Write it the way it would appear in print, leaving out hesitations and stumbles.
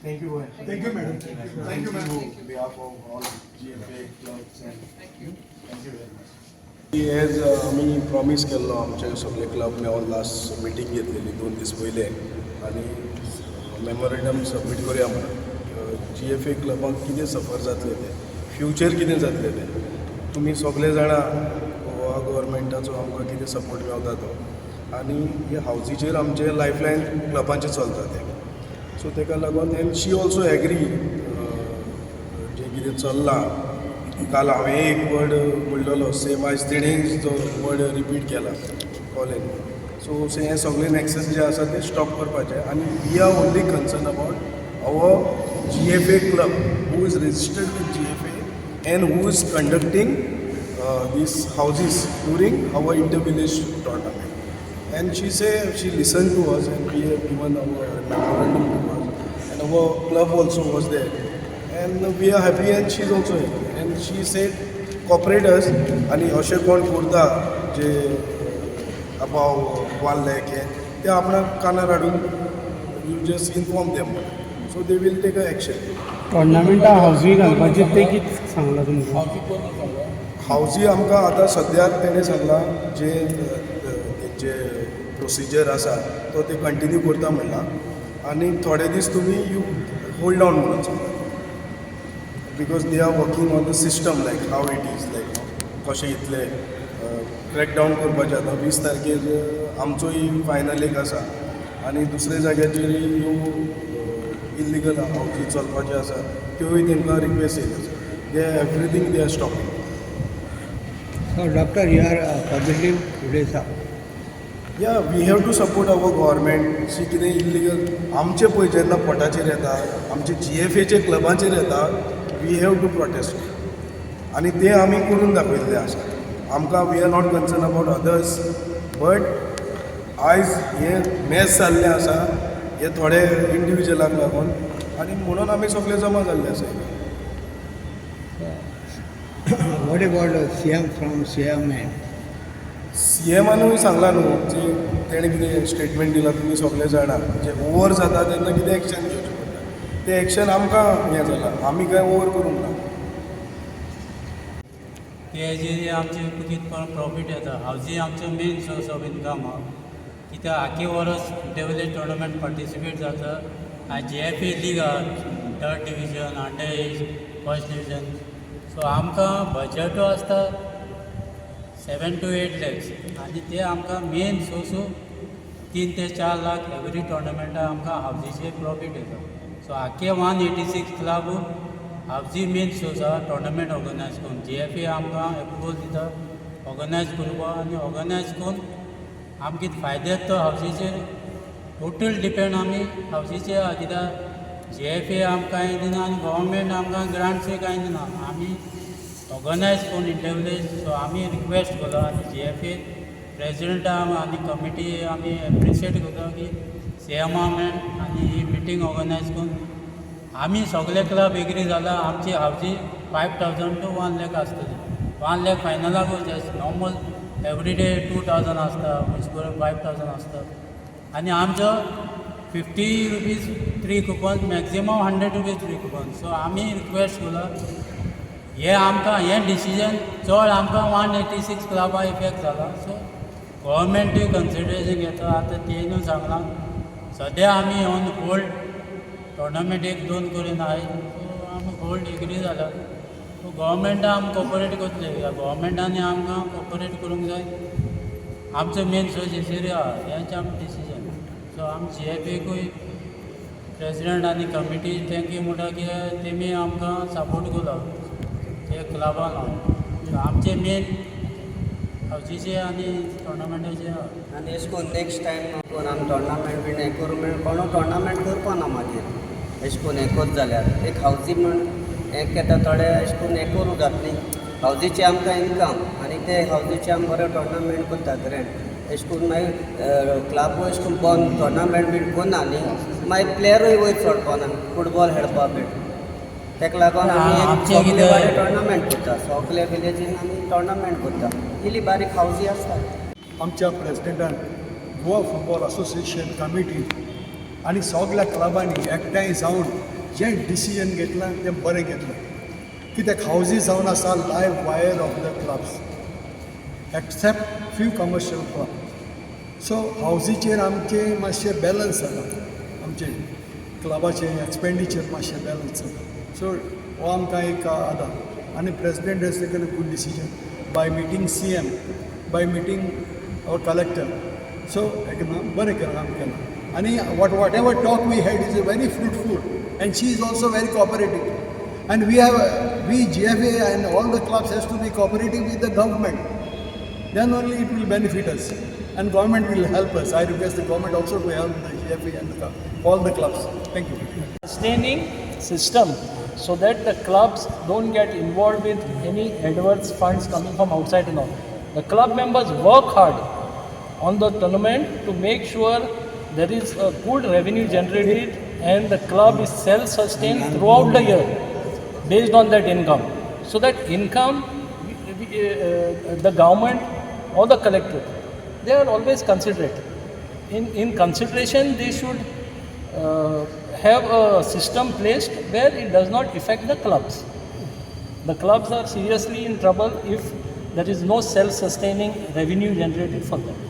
Thank you. Thank you, madam. Thank you, madam. On behalf of all GFA clubs and thank you very much. As आम्ही promise केल्लो आमचे सगळे club मेळून last meeting घेतलेली 2 दीस पयले आनी मेमोरेंडम सबमीट करुया म्हणून GFA क्लबाक कितें सफर जातलें तें फ्युचर कितें जातलें तें तुमी सगळे जाणा गोवा गव्हर्मेंटाचो आमकां कितें सपोर्ट मेळटा तो आनी हे हावजीचेर आमचे लायफलायन क्लबांचे चलता तें सो ताका लागून एंड शी ऑल्सो एग्री जें कितें चल्लां काल हांवें एक वर्ड म्हणलेलो सेम आयज तेणें जो वर्ड रिपीट केला कॉलेन सो हे सगळे नॅक्सस जे आसा ते स्टॉप करपाचे आनी we are only concern about our GFA club who is registered with GFA and who is conducting these houses during our inter-village tournament. And she listened to us and we have given our memorandum to us. And our club also was there. And we are happy and she is also happy. And she said, cooperate us. And अशें कोण करता जे above 1 lakh ते आपणा कानार हाडून you just inform them. So they will take an action. टोर्नामेंटा हावजी घालपाचे ते कितें सांगला तुमकां हावजी आमकां आतां सद्याक तेणें सांगलां जे तेंचे प्रोसिजर आसा तो ते कंटिन्यू करता म्हणला आनी थोडे दीस तुमी यू होल्ड ऑन म्हणून सांगता because they are working on the system like how it is like कशें इतले क्रॅकडावन करपाचें आतां 20 तारखेर आमचोय फायनल एक आसा आनी दुसरे जाग्याचेर ह्यो इल्लिगल हावजी चलपाचे आसा त्योय तांकां रिक्वेस्ट येयल्यो आसा they everything they are stopping. So, Doctor, you are publicly today, sir. Yeah, we have to support our government. शी कितें इल्लिगल आमचे पळय जेन्ना पोटाचेर येता आमचे GFAचे क्लबांचेर येता वी हॅव टू प्रोटेस्ट आनी तें आमी करून दाखयल्लें आसा आमकां we are not concern about others but आयज हे मॅच जाल्लें आसा हे थोडे इंडिविज्युअलाक लागून आनी म्हणून आमी सगळे जमा जाल्ले आसा. What about CM from CM? CMानूय सांगलां न्हू जे तेणें कितें स्टेटमेंट दिला तुमी सगळे जाणा जे ओवर जाता तेन्ना कितें एक्शन घेवचें पडटा तें एक्शन आमकां हें जालां आमी कांय ओवर करूंक ना. ते आमचे कितपण प्रॉफीट येता हावजी आमचो मेन सोर्स ऑफ इनकम हा कित्याक आख्खे वर्स इंटरविलेज टोर्नामेंट पार्टिसिपेट जाता आनी GFA लीग आहा 3rd division under age 1st division so आमकां बजटू आसता 7 to 8 lakhs आनी ते आमकां मेन सोर्सू 3 ते 4 लाख एवरी टोर्नामेंटा आमकां हावजीचे प्रॉफीट येता सो आख्खे 186 क्लब हावजी मेन सोर्स आहा टोर्नामेंट ऑर्गनायज करून GFA आमकां एप्रुवल दिता ऑर्गनायज करपा आनी ऑर्गनायज करून आमकां कितें फायदो येता तो हावजीचेर टोटल डिपेंड आमी हावजीचेर आहा कित्याक GFA आमकां कांय दिना आनी गव्हर्मेंट आमकां ग्रांट्सूय कांय दिना आमी ऑर्गनायज करून इंटरविलेज सो आमी रिक्वेस्ट केलो आनी GFA प्रेजिडेंटा आनी कमिटी आमी एप्रिशिएट करता की CMा मेळून आनी ही मिटींग ऑर्गनायज करून आमी सगळे क्लब एग्री जाला आमची हावजी 5000 to 1 lakh आसतली 1 lakh फायनलाक वचचें नॉर्मल एवरीडे 2000 आसता अशें करून 5000 आसता आनी आमचो 50 rupees 3 coupons maximum 100 rupees 3 coupons so आमी रिक्वेस्ट केलो हे आमकां हें डिसिजन चड आमकां 186 क्लबा इफेक्ट जाला सो गव्हर्मेंटूय कन्सिडरेशन घेता आतां तेणूय सांगलां सद्या आमी ऑन होल्ड टोर्नामेंट 1-2 करीन आहाय सो आमी होल्ड एग्री जाला सो गव्हर्मेंटा आमी कॉपरेट करतले गव्हर्मेंटांनी आमकां कॉपरेट करूंक जाय आमचो मेन सोर्स हेचेर आहा हेंच आमचें डिसिजन सो आमी GFAकूय प्रेजिडेंट आनी कमिटी थँक्यू म्हणटा की तेमी आमकां सपोर्ट केलो ते क्लबान लावन आमचे मेन हावजीचे आनी टोर्नामेंटाचे आहा आनी अशें करून नेक्स्ट टायम कोण आमी टोर्नामेंट बीन हें करूं मेळ कोणू टोर्नामेंट करपा ना मागीर अशें करून हें करत जाल्यार एक हावजी म्हण हें घेता थोडे अशें करून हें करूं जातली हावजीचे आमकां इनकम आनी ते हावजीचे आमी बरें टोर्नामेंट करता ग्रँड अशें करून मागीर क्लबूय अशें करून बंद टोर्नामेंट बीन करना न्ही मागीर प्लेयरूय वयर चडपाना फुटबॉल खेळपा बीन ताका लागून आमी एक टोर्नामेंट करता सगळे विलेजीन आमी टोर्नामेंट करता इल्ली बारीक हावजी आसता. आमच्या प्रेसिडेंटान गोवा फुटबॉल असोसिएशन कमिटी आनी सगल्या क्लबांनी एकठांय जावन जें डिसिजन घेतलां तें बरें घेतलां कित्याक हावजीस जावन आसा life wire of the clubs except few commercial club so हावजीचेर आमचें मातशें बॅलन्स जाता आमचें क्लबाचें एक्सपेंडिचर मातशें बॅलन्स जाता सो हो आमकां एक आदार आनी president has taken a good decision by meeting CM by meeting our collector so बरें केलां आमी केलां आनी whatever talk we had is a very fruitful and she is also very cooperative and we GFA and all the clubs has to be cooperative with the government then only it will benefit us and government will help us. I request the government also to help the GFA and all the clubs. Thank you. Sustaining system so that the clubs don't get involved with any adverse funds coming from outside and all. The club members work hard on the tournament to make sure there is a good revenue generated and the club is self-sustained throughout the year based on that income. So that income, the government or the collector, they are always considerate. In consideration, they should have a system placed where it does not affect the clubs. The clubs are seriously in trouble if there is no self-sustaining revenue generated for them.